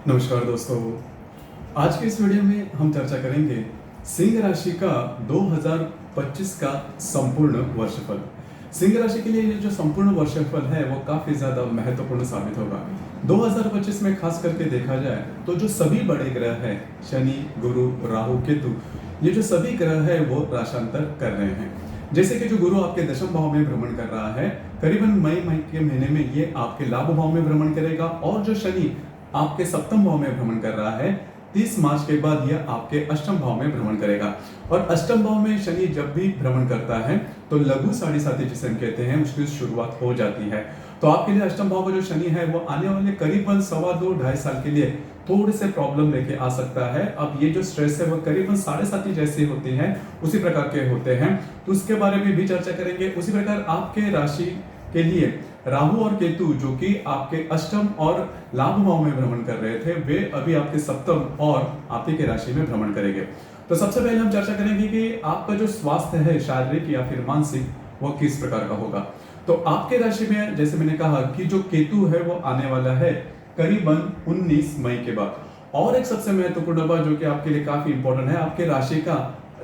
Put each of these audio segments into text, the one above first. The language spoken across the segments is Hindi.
नमस्कार दोस्तों। आज के इस वीडियो में हम चर्चा करेंगे सिंह राशि का 2025 का संपूर्ण वर्षफल। सिंह राशि के लिए ये जो संपूर्ण वर्षफल है वो काफी ज्यादा महत्वपूर्ण साबित होगा। 2025 में खास करके देखा जाए तो जो सभी बड़े ग्रह हैं, शनि, गुरु, राहु, केतु, ये जो सभी ग्रह है वो राशांतर कर रहे हैं। जैसे कि जो गुरु आपके दशम भाव में भ्रमण कर रहा है, करीबन मई के महीने में ये आपके लाभ भाव में भ्रमण करेगा, और जो शनि आपके सप्तम भाव में भ्रमण कर रहा है, 30 मार्च के बाद यह आपके अष्टम भाव में भ्रमण करेगा। और अष्टम भाव में शनि जब भी भ्रमण करता है तो लघु साढ़े साथी जिसे हम कहते हैं उसकी शुरुआत हो जाती है। तो आपके लिए अष्टम भाव का जो शनि है वो आने वाले करीबन 2.25-2.5 साल के लिए थोड़े से प्रॉब्लम लेके आ सकता है। अब ये जो स्ट्रेस है वो करीबन साढ़े साथी जैसे होते हैं, उसी प्रकार के होते हैं, तो उसके बारे में भी चर्चा करेंगे। उसी प्रकार आपके राशि के लिए राहु और केतु जो कि आपके अष्टम और लाभ भाव में भ्रमण कर रहे थे, वे अभी आपके सप्तम और आपके के राशि में भ्रमण करेंगे। तो सबसे पहले हम चर्चा करेंगे कि आपका जो स्वास्थ्य है, शारीरिक या फिर मानसिक, वो किस प्रकार का होगा। तो आपके राशि में जैसे मैंने कहा कि जो केतु है वो आने वाला है करीबन 19 मई के बाद। और एक सबसे महत्वपूर्ण बात जो कि आपके लिए काफी इंपॉर्टेंट है, आपके राशि का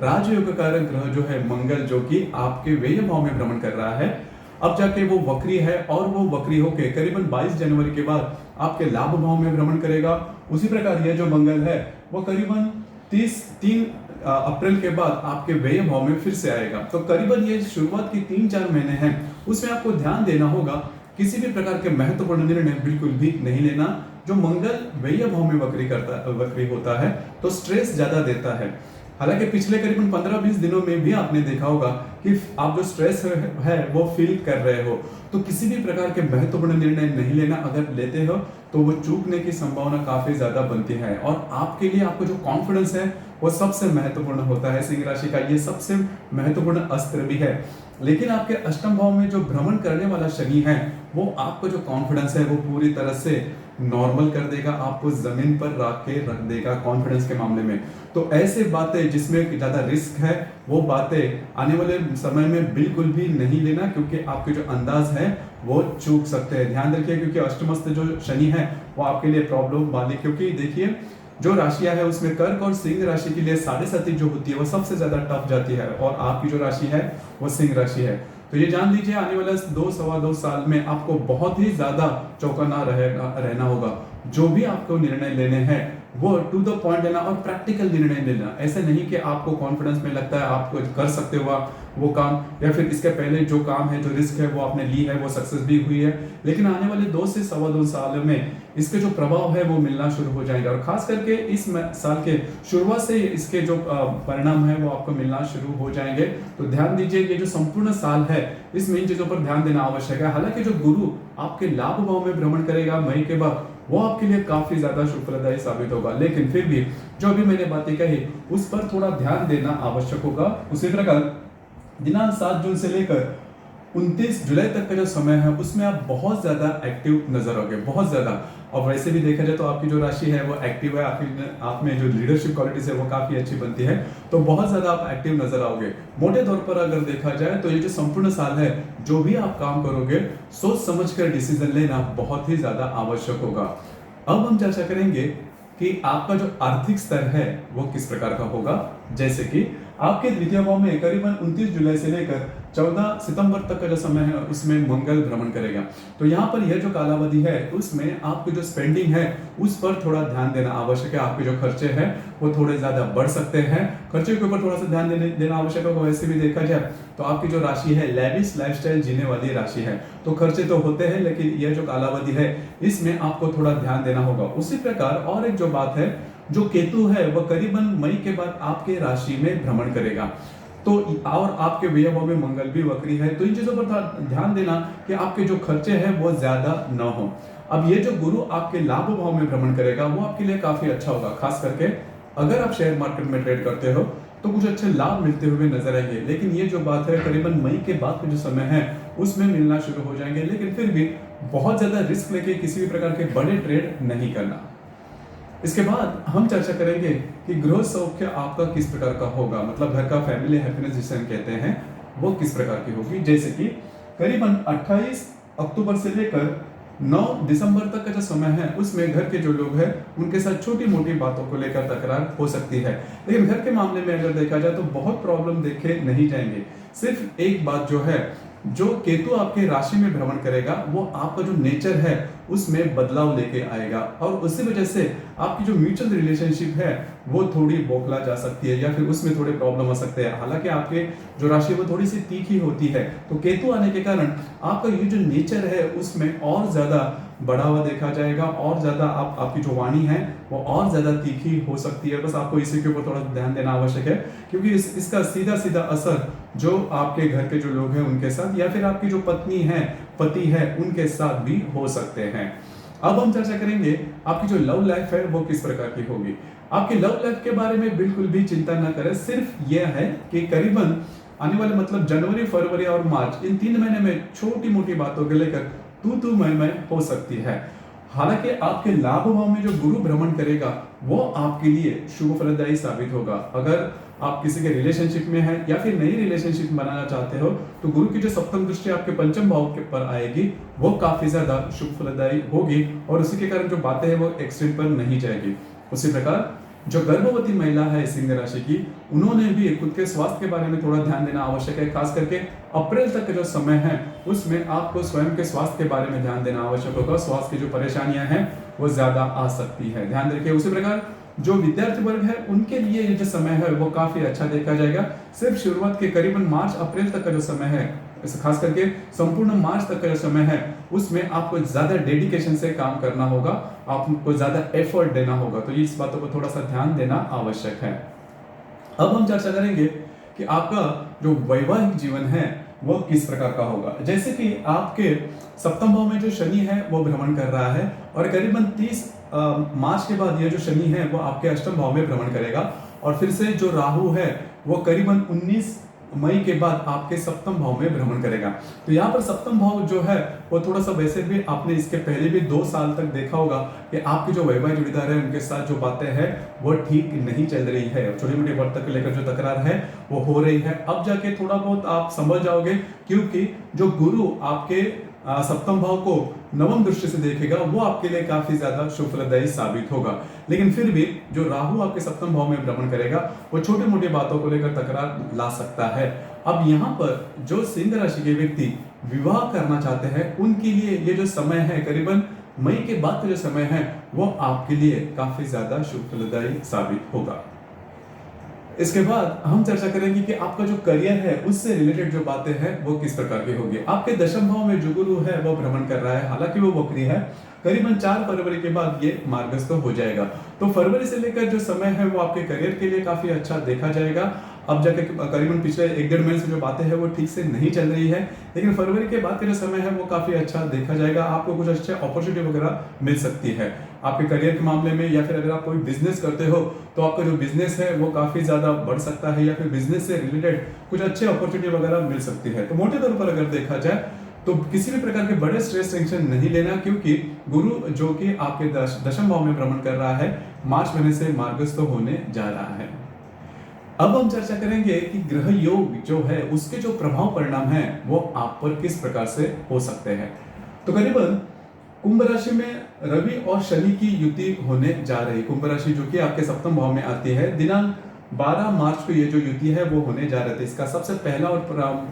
राजयोग कारक ग्रह जो है मंगल, जो कि आपके व्यय भाव में भ्रमण कर रहा है, अब जाके वो वक्री है, और वो वक्री होके करीबन 22 जनवरी के बाद आपके लाभ भाव में भ्रमण करेगा। उसी प्रकार ये जो मंगल है वो करीबन 3 अप्रैल के बाद आपके व्यय भाव में फिर से आएगा। तो करीबन ये शुरुआत की 3-4 महीने हैं, उसमें आपको ध्यान देना होगा किसी भी प्रकार के महत्वपूर्ण निर्णय बिल्कुल भी नहीं लेना। जो मंगल व्यय भाव में वक्री होता है तो स्ट्रेस ज्यादा देता है। हालांकि पिछले करीबन 15-20 दिनों में भी आपने देखा होगा कि आप जो स्ट्रेस है वो फील कर रहे हो, तो किसी भी प्रकार के महत्वपूर्ण निर्णय नहीं लेना। अगर लेते हो तो वो चूकने की संभावना काफी ज्यादा बनती है। और आपके लिए आपको जो कॉन्फिडेंस है वो सबसे महत्वपूर्ण होता है। सिंह राशि का ये सबसे महत्वपूर्ण अस्त्र भी है। लेकिन आपके अष्टम भाव में जो भ्रमण करने वाला शनि है वो आपको जो कॉन्फिडेंस है वो पूरी तरह से नॉर्मल कर देगा, आपको जमीन पर रख देगा कॉन्फिडेंस के मामले में। तो ऐसे बातें जिसमें ज्यादा रिस्क है वो बातें आने वाले समय में बिल्कुल भी नहीं लेना, क्योंकि आपके जो अंदाज है वो चूक सकते हैं। ध्यान रखिए, क्योंकि अष्टमस्थ जो शनि है वो आपके लिए प्रॉब्लम वाली, क्योंकि देखिए जो राशियां है उसमें कर्क और सिंह राशि के लिए साढ़े साथी जो होती है वो सबसे ज्यादा टफ जाती है, और आपकी जो राशि है वो सिंह राशि है। तो ये जान लीजिए आने वाले 2-2.25 साल में आपको बहुत ही ज्यादा चौकन्ना रहना होगा। जो भी आपको निर्णय लेने हैं वो टू द पॉइंट लेना और प्रैक्टिकल निर्णय लेना। ऐसे नहीं कि आपको कॉन्फिडेंस में लगता है आप कर सकते हो वो काम, या फिर इसके पहले जो काम है, जो रिस्क है वो आपने ली है, वो सक्सेस भी हुई है, लेकिन आने वाले 2 से 2.25 साल में इसके जो प्रभाव है वो मिलना शुरू हो जाएगा। और खास करके इस साल के शुरुआत से इसके जो परिणाम है वो आपको मिलना शुरू हो जाएंगे। तो ध्यान दीजिए, ये जो संपूर्ण साल है इसमें इन चीजों पर ध्यान देना आवश्यक है। हालांकि जो गुरु आपके लाभ भाव में भ्रमण करेगा मई के बाद, वो आपके लिए काफी ज्यादा शुभप्रदायी साबित होगा, लेकिन फिर भी जो भी मैंने बातें कही उस पर थोड़ा ध्यान देना आवश्यक होगा। उसी प्रकार दिनांक 7 जून से लेकर 29 जुलाई तक का जो समय है उसमें आप बहुत ज्यादा एक्टिव नजर आओगे, बहुत ज्यादा। और वैसे भी देखा जाए तो आपकी जो राशि है वो एक्टिव है, आप में जो लीडरशिप क्वालिटीज है वो काफी अच्छी बनती है, तो बहुत ज्यादा आप एक्टिव नजर आओगे। मोटे तौर पर अगर देखा जाए तो ये जो संपूर्ण साल है, जो भी आप काम करोगे सोच समझकर डिसीजन लेना बहुत ही ज्यादा आवश्यक होगा। अब हम चर्चा करेंगे कि आपका जो आर्थिक स्तर है वो किस प्रकार का होगा। जैसे कि आपके द्वितीय भाव में करीबन 29 जुलाई से लेकर 14 सितंबर तक का जो समय है उसमें मंगल भ्रमण करेगा। तो यहाँ पर यह जो कालावधि है उसमें आपकी जो स्पेंडिंग है उस पर थोड़ा ध्यान देना आवश्यक है। आपके जो खर्चे हैं वो थोड़े ज्यादा बढ़ सकते हैं, खर्चे के ऊपर थोड़ा सा ध्यान देना आवश्यक है। वैसे भी देखा जाए तो आपकी जो राशि है लेविश लाइफस्टाइल जीने वाली राशि है, तो खर्चे तो होते हैं, लेकिन यह जो कालावधि है इसमें आपको थोड़ा ध्यान देना होगा। उसी प्रकार और एक जो बात है, जो केतु है वह करीबन मई के बाद आपके राशि में भ्रमण करेगा, तो और आपके व्यय भाव में मंगल भी वक्री है, तो इन चीजों पर ध्यान देना कि आपके जो खर्चे हैं वो ज्यादा न हो। अब ये जो गुरु आपके लाभ भाव में भ्रमण करेगा वो आपके लिए काफी अच्छा होगा। खास करके अगर आप शेयर मार्केट में ट्रेड करते हो तो कुछ अच्छे लाभ मिलते हुए नजर आएंगे, लेकिन ये जो बात है करीबन मई के बाद का जो समय है उसमें मिलना शुरू हो जाएंगे। लेकिन फिर भी बहुत ज्यादा रिस्क लेके किसी भी प्रकार के बड़े ट्रेड नहीं करना। इसके बाद हम चर्चा करेंगे कि गृह सौख्य आपका किस प्रकार का होगा, मतलब घर का फैमिली हैप्पीनेस जिसे हम कहते हैं वो किस प्रकार की होगी। जैसे कि करीबन 28 अक्टूबर से लेकर 9 दिसंबर तक का जो समय है उसमें घर के जो लोग हैं उनके साथ छोटी मोटी बातों को लेकर तकरार हो सकती है, लेकिन घर के मामले में अगर देखा जाए तो बहुत प्रॉब्लम देखे नहीं जाएंगे। सिर्फ एक बात जो है, जो केतु आपके राशि में भ्रमण करेगा वो आपका जो नेचर है उसमें बदलाव लेके आएगा, और उसी वजह से आपकी जो म्यूचुअल रिलेशनशिप है वो थोड़ी बौखला जा सकती है या फिर उसमें थोड़े प्रॉब्लम आ सकते हैं। हालांकि आपके जो राशि है वो थोड़ी सी तीखी होती है, तो केतु आने के कारण आपका ये जो नेचर है उसमें और ज्यादा बढ़ावा देखा जाएगा, और ज्यादा आपकी जो वाणी है वो और ज्यादा तीखी हो सकती है। बस आपको इसी के ऊपर थोड़ा ध्यान देना आवश्यक है, क्योंकि इसका सीधा सीधा असर जो आपके घर के जो लोग हैं उनके साथ या फिर आपकी जो पत्नी है, पति है, उनके साथ भी हो सकते हैं। अब हम चर्चा करेंगे आपकी जो लव लाइफ है वो किस प्रकार की होगी। आपकी लव लाइफ के बारे में बिल्कुल भी चिंता न करें, सिर्फ यह है कि करीबन आने वाले मतलब जनवरी, फरवरी और मार्च, इन 3 महीने में छोटी मोटी बातों को लेकर तू मैं हो सकती है। हालांकि आपके लाभ भाव में जो गुरु भ्रमण करेगा वो आपके लिए शुभ फलदायी साबित होगा। अगर आप किसी के रिलेशनशिप में हैं या फिर नई रिलेशनशिप बनाना चाहते हो तो गुरु की जो सप्तम दृष्टि आपके पंचम भाव के पर आएगी वो काफी ज्यादा शुभ फलदायी होगी, और उसी के कारण जो बातें हैं वो एक्सटेंड पर नहीं जाएगी। उसी प्रकार जो गर्भवती महिला है सिंह राशि की, उन्होंने भी खुद के स्वास्थ्य के बारे में थोड़ा ध्यान देना आवश्यक है। खास करके अप्रैल तक का जो समय है उसमें आपको स्वयं के स्वास्थ्य के बारे में ध्यान देना आवश्यक होगा। स्वास्थ्य की जो परेशानियां हैं वो ज्यादा आ सकती है, ध्यान रखिए। उसी प्रकार जो विद्यार्थी वर्ग है उनके लिए ये जो समय है वो काफी अच्छा देखा जाएगा। सिर्फ शुरुआत के करीबन मार्च अप्रैल तक का जो समय है, खास करके संपूर्ण मार्च तक का जो समय है उसमें आपको ज्यादा डेडिकेशन से काम करना होगा, आपको ज्यादा एफर्ट देना होगा, तो इस बातों पर थोड़ा सा ध्यान देना आवश्यक है। अब हम चर्चा करेंगे कि आपका जो वैवाहिक जीवन है वो किस प्रकार का होगा। जैसे कि आपके सप्तम भाव में जो शनि है वो भ्रमण कर रहा है, और करीबन 30 मार्च के बाद ये जो शनि है वो आपके अष्टम भाव में भ्रमण करेगा, और फिर से जो राहु है वो करीबन 19 मई के बाद आपके सप्तम भाव में भ्रमण करेगा। तो यहाँ पर सप्तम भाव जो है वो थोड़ा सा, वैसे भी आपने इसके पहले भी 2 साल तक देखा होगा कि आपकी जो वैवाहिक जोड़ीदार है उनके साथ जो बातें हैं वो ठीक नहीं चल रही है, छोटी मोटी बातों को लेकर जो तकरार है वो हो रही है। अब जाके थोड़ा बहुत आप समझ जाओगे, क्योंकि जो गुरु आपके सप्तम भाव को नवम दृष्टि से देखेगा वो आपके लिए काफी ज्यादा शुभ फलदायी साबित होगा। लेकिन फिर भी जो राहु आपके सप्तम भाव में भ्रमण करेगा वो छोटी मोटी बातों को लेकर तकरार ला सकता है। अब यहाँ पर जो सिंह राशि के व्यक्ति विवाह करना चाहते हैं उनके लिए ये जो समय है करीबन मई के बाद का जो समय है वो आपके लिए काफी ज्यादा शुभ फलदायी साबित होगा। इसके बाद हम चर्चा करेंगे कि आपका जो करियर है उससे रिलेटेड जो बातें हैं वो किस प्रकार की होगी। आपके दशम भाव में जो गुरु है वो भ्रमण कर रहा है, हालांकि वो वक्री है, करीबन 4 फरवरी के बाद ये मार्गस्थ हो जाएगा। तो फरवरी से लेकर जो समय है वो आपके करियर के लिए काफी अच्छा देखा जाएगा। अब जाके करीबन पिछले 1-1.5 महीने से जो बातें हैं वो ठीक से नहीं चल रही है, लेकिन फरवरी के बाद का जो समय है वो काफी अच्छा देखा जाएगा। आपको कुछ अच्छे अपॉर्चुनिटी वगैरह मिल सकती है आपके करियर के मामले में, या फिर अगर आप कोई बिजनेस करते हो तो आपका जो बिजनेस है वो काफी ज्यादा बढ़ सकता है, या फिर बिजनेस से रिलेटेड कुछ अच्छे अपॉर्चुनिटी वगैरह मिल सकती है। तो मोटे तौर पर अगर देखा जाए तो किसी भी प्रकार के बड़े स्ट्रेस टेंशन नहीं लेना, क्योंकि गुरु जो कि आपके दशम भाव में भ्रमण कर रहा है मार्च महीने से मार्गस्थ होने जा रहा है। अब हम चर्चा करेंगे कि ग्रह योग जो है उसके जो प्रभाव परिणाम है वो आप पर किस प्रकार से हो सकते हैं। तो करीबन कुंभ राशि में रवि और शनि की युति होने जा रही। कुंभ राशि जो कि आपके सप्तम भाव में आती है, दिनांक 12 मार्च को ये जो युति है वो होने जा रहे थे। इसका सबसे पहला और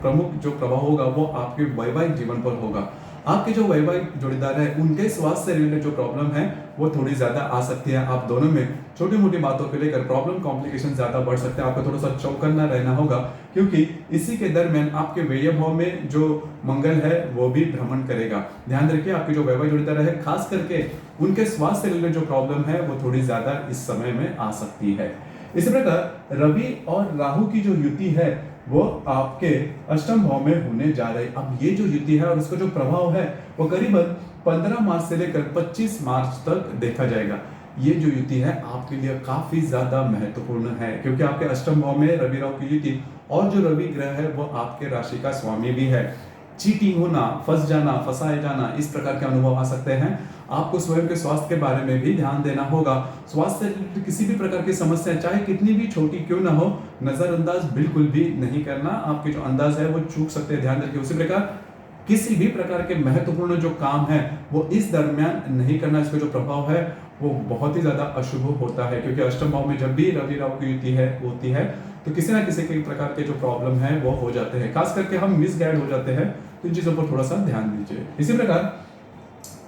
प्रमुख जो प्रभाव होगा वो आपके वैवाहिक जीवन पर होगा। आपके जो वैवाहिक जोड़ीदार है उनके स्वास्थ्य से रिलेटेड जो प्रॉब्लम है वो थोड़ी ज्यादा आ सकती है। आप दोनों में छोटी मोटी बातों को लेकर प्रॉब्लम कॉम्प्लिकेशन ज्यादा बढ़ सकते हैं। आपको थोड़ा सा चौकन्ना रहना होगा, क्योंकि इसी के दरमियान आपके व्यय भाव में जो मंगल है वो भी भ्रमण करेगा। ध्यान रखिए आपके जो वैवाहिक जोड़ीदार है खास करके उनके स्वास्थ्य से रिलेटेड जो प्रॉब्लम है वो थोड़ी ज्यादा इस समय में आ सकती है। इसी प्रकार रवि और राहु की जो युति है वो आपके अष्टम भाव में होने जा रहे। अब ये जो युति है और उसका जो प्रभाव है वो करीबन 15 मार्च से लेकर 25 मार्च तक देखा जाएगा। ये जो युति है आपके लिए काफी ज्यादा महत्वपूर्ण है, क्योंकि आपके अष्टम भाव में रवि राहु की युति, और जो रवि ग्रह है वो आपके राशि का स्वामी भी है। चीटिंग होना, फंस जाना, फंसाए जाना, इस प्रकार के अनुभव आ सकते हैं। आपको स्वयं के स्वास्थ्य के बारे में भी ध्यान देना होगा। स्वास्थ्य से किसी भी प्रकार की समस्या चाहे कितनी भी छोटी क्यों ना हो, नजरअंदाज बिल्कुल भी नहीं करना। आपके जो अंदाज है वो चूक सकते हैं, ध्यान रखिए। उसी प्रकार किसी भी प्रकार के महत्वपूर्ण जो काम है वो इस दरमियान नहीं करना। इसका जो प्रभाव है वो बहुत ही ज्यादा अशुभ होता है, क्योंकि अष्टम भाव में जब भी रवि राहु की युति होती है तो किसी ना किसी के प्रकार के जो प्रॉब्लम है वो हो जाते हैं, खास करके हम मिसगाइड हो जाते हैं। तो इन चीजों पर थोड़ा सा ध्यान दीजिए। इसी प्रकार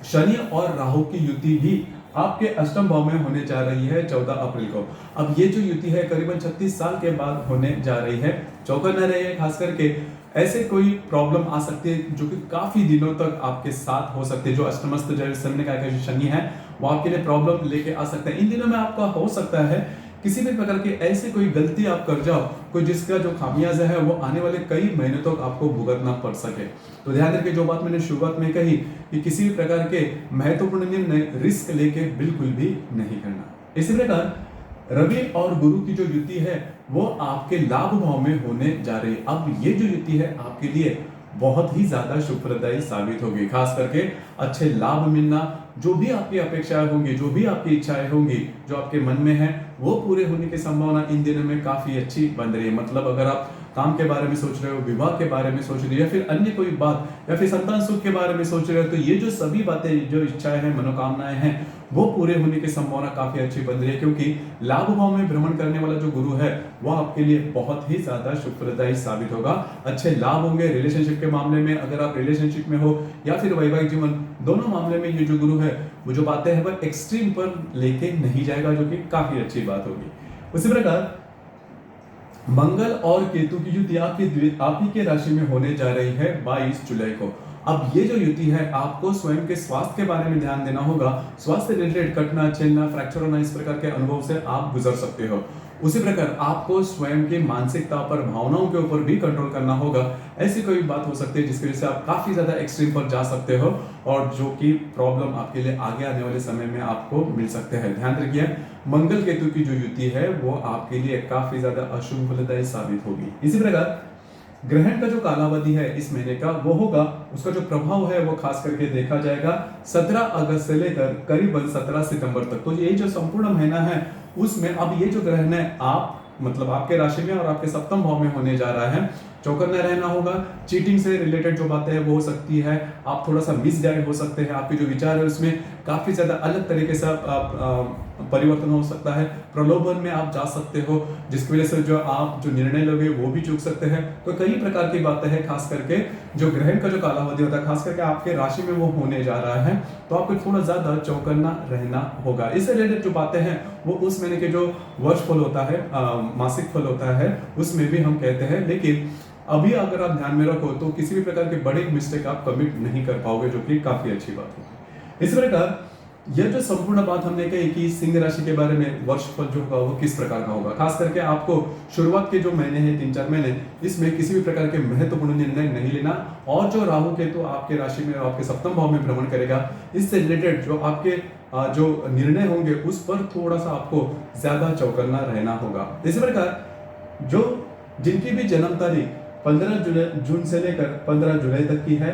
शनि और राहु की युति भी आपके अष्टम भाव में होने जा रही है 14 अप्रैल को। अब ये जो युति है करीबन 36 साल के बाद होने जा रही है। चौकन्ना रहिए, खास करके ऐसे कोई प्रॉब्लम आ सकती है जो कि काफी दिनों तक आपके साथ हो सकती है। जो अष्टमस्थ शनि का जो शनि है वो आपके लिए प्रॉब्लम लेके आ सकता है। इन दिनों में आपका हो सकता है किसी भी प्रकार की ऐसी कोई गलती आप कर जाओ, कोई जिसका जो खामियाजा है वो आने वाले कई महीनों तक आपको भुगतना पड़ सके। तो ध्यान रखिए, जो बात मैंने शुरुआत में कही कि किसी भी प्रकार के महत्वपूर्ण निर्णय रिस्क लेके बिल्कुल भी नहीं करना। इसी प्रकार रवि और गुरु की जो युति है वो आपके लाभ भाव में होने जा रही है। अब ये जो युति है आपके लिए बहुत ही ज्यादा शुभप्रदायी साबित होगी, खास करके अच्छे लाभ मिलना, जो भी आपकी अपेक्षाएं होंगी, जो भी आपकी इच्छाएं होंगी, जो आपके मन में है वो पूरे होने की संभावना इन दिनों में काफी अच्छी बन रही है। मतलब अगर आप काम के बारे में सोच रहे हो, विवाह के बारे में सोच रहे हो, या फिर अन्य कोई बात, या फिर संतान सुख के बारे में सोच रहे हो, तो ये जो सभी बातें, जो इच्छाएं हैं, मनोकामनाएं हैं, वो पूरे होने की संभावना काफी अच्छी बन रही है। क्योंकि लाभ भाव में भ्रमण करने वाला जो गुरु है वो आपके लिए बहुत ही ज्यादा शुभप्रदायी साबित होगा। अच्छे लाभ होंगे रिलेशनशिप के मामले में, अगर आप रिलेशनशिप में हो या फिर वैवाहिक जीवन, दोनों मामले में ये जो गुरु है वो जो बातें हैं वो एक्सट्रीम पर लेके नहीं जाएगा, जो कि काफी अच्छी बात होगी। उसी प्रकार मंगल और केतु की युति आप ही के राशि में होने जा रही है 22 जुलाई को। अब ये जो युति है आपको स्वयं के स्वास्थ्य के बारे में ध्यान देना होगा। स्वास्थ्य रिलेटेड कटना, छेलना, फ्रैक्चर होना, इस प्रकार के अनुभव से आप गुजर सकते हो। उसी प्रकार आपको स्वयं की मानसिकता पर, भावनाओं के ऊपर भी कंट्रोल करना होगा। ऐसी कोई बात हो सकती है जिसकी वजह से आप काफी ज्यादा एक्सट्रीम पर जा सकते हो और जो कि प्रॉब्लम आपके लिए आगे आने वाले समय में आपको मिल सकते हैं। ध्यान रखिए, मंगल केतु की जो युति है वो आपके लिए काफी ज्यादा अशुभ फलदायी साबित होगी। इसी प्रकार ग्रहण का जो कालावधि है इस महीने का वो होगा, उसका जो प्रभाव है वो खास करके देखा जाएगा 17 अगस्त से लेकर करीबन 17 सितंबर तक। तो ये जो संपूर्ण महीना है उसमें अब ये जो ग्रहण है आप मतलब आपके राशि में और आपके सप्तम भाव में होने जा रहा है। चौकन्ना रहना होगा। चीटिंग से रिलेटेड जो बातें हैं वो हो सकती है, आप थोड़ा सा मिसगाइड हो सकते हैं, आपके जो विचार है उसमें काफी ज्यादा अलग तरीके से परिवर्तन हो सकता है। प्रलोभन में आप जा सकते हो जिसकी वजह से जो निर्णय लोगे वो भी चूक सकते हैं। तो कई प्रकार की बातें हैं, खास करके जो ग्रहण का जो कालावधि होता है खास करके आपके राशि में वो होने जा रहा है, तो आपको थोड़ा ज्यादा चौकन्ना रहना होगा। इससे रिलेटेड जो बातें हैं वो उस महीने के जो वर्ष फल होता है, मासिक फल होता है, उसमें भी हम कहते हैं। लेकिन अभी अगर आप ध्यान में रखो तो किसी भी प्रकार के बड़े मिस्टेक आप कमिट नहीं कर पाओगे, जो कि काफी अच्छी बात होगी। इस प्रकार यह जो संपूर्ण बात हमने कही कि सिंह राशि के बारे में वर्षफल जो होगा वो किस प्रकार का होगा, खास करके आपको शुरुआत के जो महीने हैं 3-4 महीने, इसमें किसी भी प्रकार के महत्वपूर्ण निर्णय नहीं लेना। और जो राहु केतु आपके राशि में और आपके सप्तम भाव में भ्रमण करेगा, इससे रिलेटेड जो आपके जो निर्णय होंगे उस पर थोड़ा सा आपको ज्यादा चौकन्ना रहना होगा। इसी प्रकार जो जिनकी भी जन्म तारीख 15 जून से लेकर 15 जुलाई तक की है,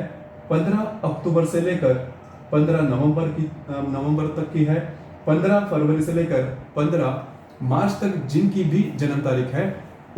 15 अक्टूबर से लेकर 15 नवंबर तक की है, 15 फरवरी से लेकर 15 मार्च तक जिनकी भी जन्म तारीख है,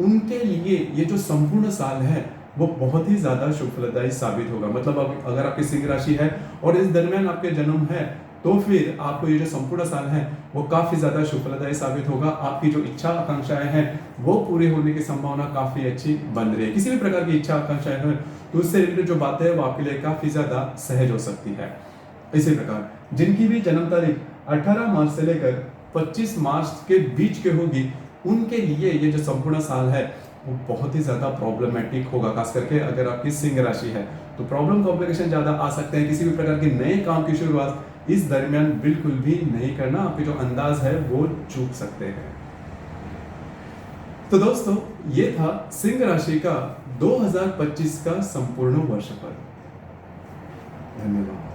उनके लिए ये जो संपूर्ण साल है वो बहुत ही ज्यादा शुभफलदायी साबित होगा। मतलब अगर आपकी सिंह राशि है और इस दरमियान आपके जन्म है तो फिर आपको ये जो संपूर्ण साल है वो काफी ज्यादा शुभफलदायी साबित होगा। आपकी जो इच्छा आकांक्षाएं हैं वो पूरी होने की संभावना काफी अच्छी बन रही है। किसी भी प्रकार की इच्छा आकांक्षाएं हैं तो उससे रिलेटेड जो बातें हैं वो आपके लिए काफी ज्यादा सहज हो सकती है। इसी प्रकार जिनकी भी जन्म तारीख 18 मार्च से लेकर 25 मार्च के बीच के होगी, उनके लिए ये जो संपूर्ण साल है वो बहुत ही ज्यादा प्रॉब्लमेटिक होगा। खास करके अगर आपकी सिंह राशि है तो प्रॉब्लम कॉम्प्लिकेशन ज्यादा आ सकते हैं। किसी भी प्रकार के नए काम की शुरुआत इस दरमियान बिल्कुल भी नहीं करना, आपके जो अंदाज है वो चूक सकते हैं। तो दोस्तों ये था सिंह राशि का 2025 का संपूर्ण वर्षफल। धन्यवाद।